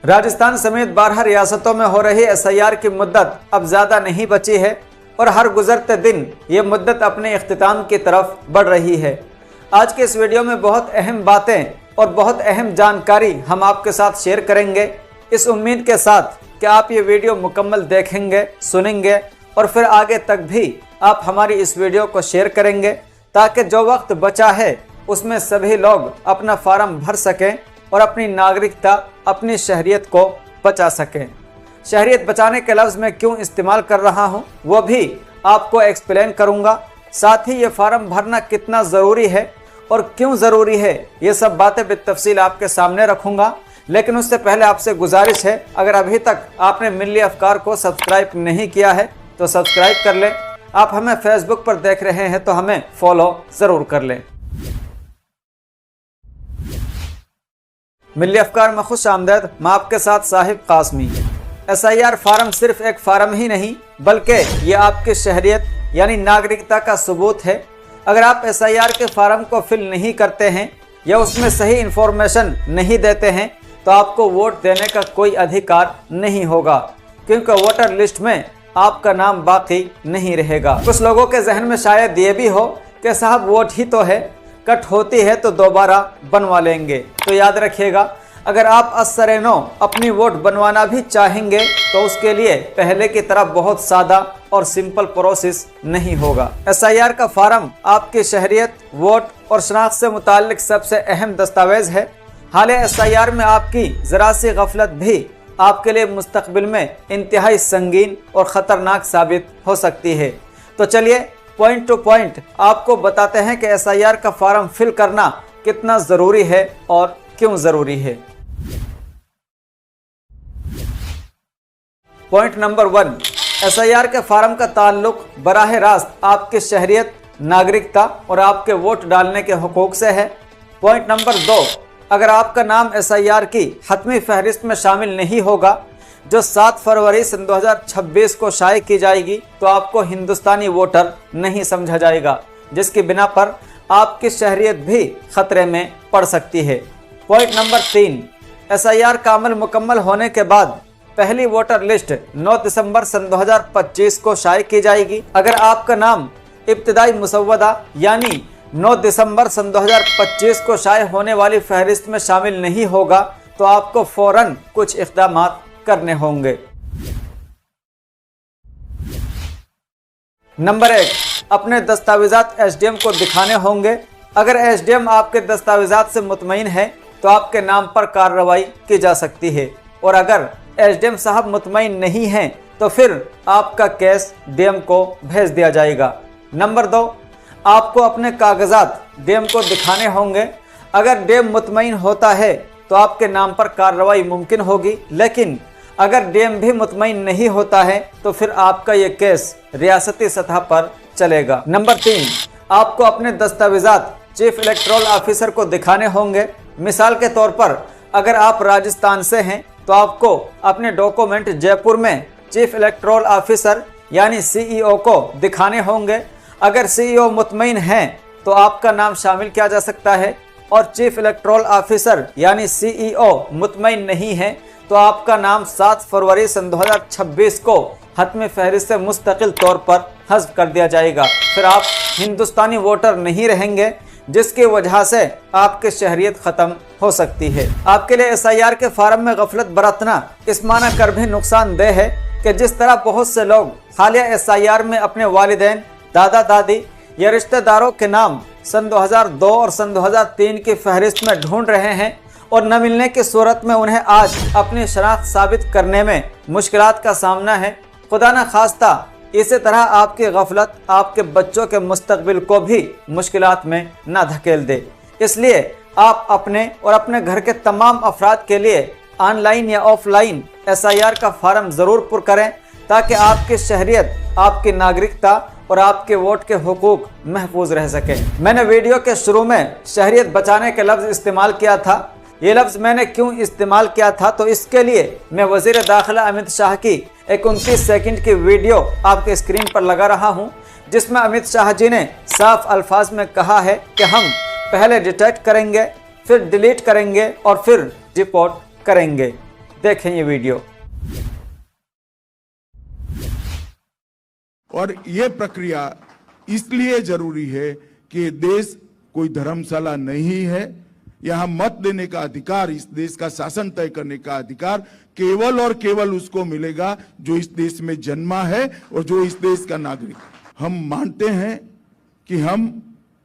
राजस्थान समेत 12 रियासतों में हो रही एसआईआर की मुद्दत अब ज़्यादा नहीं बची है और हर गुजरते दिन ये मुद्दत अपने इख्तिताम की तरफ बढ़ रही है। आज के इस वीडियो में बहुत अहम बातें और बहुत अहम जानकारी हम आपके साथ शेयर करेंगे, इस उम्मीद के साथ कि आप ये वीडियो मुकम्मल देखेंगे, सुनेंगे और फिर आगे तक भी आप हमारी इस वीडियो को शेयर करेंगे ताकि जो वक्त बचा है उसमें सभी लोग अपना फार्म भर सकें और अपनी नागरिकता, अपनी शहरियत को बचा सकें। शहरियत बचाने के लफ्ज़ मैं क्यों इस्तेमाल कर रहा हूं वो भी आपको एक्सप्लेन करूंगा। साथ ही ये फार्म भरना कितना ज़रूरी है और क्यों ज़रूरी है ये सब बातें बितफसील आपके सामने रखूंगा। लेकिन उससे पहले आपसे गुजारिश है, अगर अभी तक आपने मिल्ली अफकार को सब्सक्राइब नहीं किया है तो सब्सक्राइब कर लें। आप हमें फेसबुक पर देख रहे हैं तो हमें फॉलो ज़रूर कर लें। मिल्ली अफकार में खुश आमदेद, मैं आपके साथ साहिब कासमी। एसआईआर फार्म सिर्फ एक फार्म ही नहीं बल्कि ये आपकी शहरियत यानी नागरिकता का सबूत है। अगर आप एसआईआर के फार्म को फिल नहीं करते हैं या उसमें सही इंफॉर्मेशन नहीं देते हैं तो आपको वोट देने का कोई अधिकार नहीं होगा, क्योंकि वोटर लिस्ट में आपका नाम बाकी नहीं रहेगा। कुछ लोगों के जहन में शायद ये भी हो कि साहब वोट ही तो है, कट होती है तो दोबारा बनवा लेंगे। तो याद रखिएगा, अगर आप असरनो अपनी वोट बनवाना भी चाहेंगे तो उसके लिए पहले की तरह बहुत सादा और सिंपल प्रोसेस नहीं होगा। एसआईआर का फार्म आपकी शहरियत, वोट और शनाख्त से मुताल्लिक सबसे अहम दस्तावेज है। हाल एसआईआर में आपकी ज़रा सी गफलत भी आपके लिए मुस्तकबिल में इंतहाई संगीन और ख़तरनाक साबित हो सकती है। तो चलिए पॉइंट टू पॉइंट आपको बताते हैं कि एसआईआर का फार्म फिल करना कितना ज़रूरी है और क्यों ज़रूरी है। पॉइंट नंबर 1, एसआईआर के फार्म का ताल्लुक बराह रास्त आपकी शहरियत, नागरिकता और आपके वोट डालने के हुकूक से है। पॉइंट नंबर 2, अगर आपका नाम एसआईआर की हतमी फहरिस्त में शामिल नहीं होगा जो 7 फरवरी सन 2026 को शाये की जाएगी तो आपको हिंदुस्तानी वोटर नहीं समझा जाएगा, जिसकी बिना पर आपकी शहरियत भी खतरे में पड़ सकती है। पॉइंट नंबर 3, एसआईआर का अमल मुकम्मल होने के बाद पहली वोटर लिस्ट 9 दिसंबर सन 2025 को शाये की जाएगी। अगर आपका नाम इब्तिदाई मुसव्वदा यानी 9 दिसंबर सन 2025 को शाये होने वाली फहरिस्त में शामिल नहीं होगा तो आपको फौरन कुछ इक़दाम करने होंगे। नंबर 1, अपने दस्तावेजात एसडीएम को दिखाने होंगे। अगर एसडीएम आपके दस्तावेजात से मुतमईन है तो आपके नाम पर कार्रवाई की जा सकती है और अगर एसडीएम साहब मुतमईन नहीं हैं तो फिर आपका केस डीएम को भेज दिया जाएगा। नंबर 2, आपको अपने कागजात डीएम को दिखाने होंगे। अगर डीएम मुतमईन होता है तो आपके नाम पर कार्रवाई मुमकिन होगी, लेकिन अगर डीएम भी मुतमईन नहीं होता है तो फिर आपका ये केस रियासती सतह पर चलेगा। नंबर 3, आपको अपने दस्तावेजात चीफ इलेक्टोरल ऑफिसर को दिखाने होंगे। मिसाल के तौर पर अगर आप राजस्थान से हैं तो आपको अपने डॉक्यूमेंट जयपुर में चीफ इलेक्टोरल ऑफिसर यानी सीईओ को दिखाने होंगे। अगर सीईओ मुतमईन हैं तो आपका नाम शामिल किया जा सकता है और चीफ इलेक्टोरल ऑफिसर यानी सीईओ मुतमईन नहीं है तो आपका नाम 7 फरवरी सन 2026 को हतमी फहरिस्त से मुस्तकिल तौर पर हज़्फ कर दिया जाएगा। फिर आप हिंदुस्तानी वोटर नहीं रहेंगे, जिसकी वजह से आपकी शहरियत ख़त्म हो सकती है। आपके लिए एसआईआर के फार्म में गफलत बरतना इस माना कर भी नुकसानदेह है कि जिस तरह बहुत से लोग हालिया एसआईआर में अपने वालिदैन, दादा दादी या रिश्तेदारों के नाम सन 2002 और सन 2003 की फहरिस्त में ढूंढ रहे हैं और न मिलने की सूरत में उन्हें आज अपनी शनाख्त साबित करने में मुश्किलात का सामना है। खुदा न खास्ता इसी तरह आपकी गफलत आपके बच्चों के मुस्तकबिल को भी मुश्किलात में न धकेल दे। इसलिए आप अपने और अपने घर के तमाम अफराद के लिए ऑनलाइन या ऑफलाइन एसआईआर का फार्म ज़रूर पुर करें ताकि आपकी शहरियत, आपकी नागरिकता और आपके वोट के हुकूक महफूज रह सके। मैंने वीडियो के शुरू में शहरियत बचाने के लफ्ज़ इस्तेमाल किया था। ये लफ्ज़ मैंने क्यों इस्तेमाल किया था तो इसके लिए मैं वज़ीर दाखिला अमित शाह की एक 29 सेकंड की वीडियो आपके स्क्रीन पर लगा रहा हूँ, जिसमें अमित शाह जी ने साफ अल्फाज में कहा है कि हम पहले डिटेक्ट करेंगे, फिर डिलीट करेंगे और फिर रिपोर्ट करेंगे। देखें ये वीडियो। और ये प्रक्रिया इसलिए जरूरी है कि देश कोई धर्मशाला नहीं है। यहाँ मत देने का अधिकार, इस देश का शासन तय करने का अधिकार केवल और केवल उसको मिलेगा जो इस देश में जन्मा है और जो इस देश का नागरिक। हम मानते हैं कि हम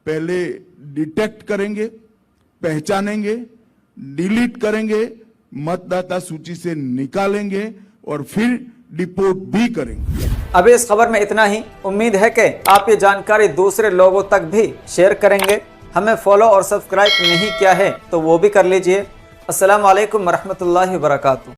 पहले डिटेक्ट करेंगे, पहचानेंगे, डिलीट करेंगे, मतदाता सूची से निकालेंगे और फिर डिपोर्ट भी करेंगे। अभी इस खबर में इतना ही। उम्मीद है कि आप ये जानकारी दूसरे लोगों तक भी शेयर करेंगे। हमें फॉलो और सब्सक्राइब नहीं किया है तो वो भी कर लीजिए। अस्सलाम वालेकुम रहमतुल्लाहि व बरकातुहू।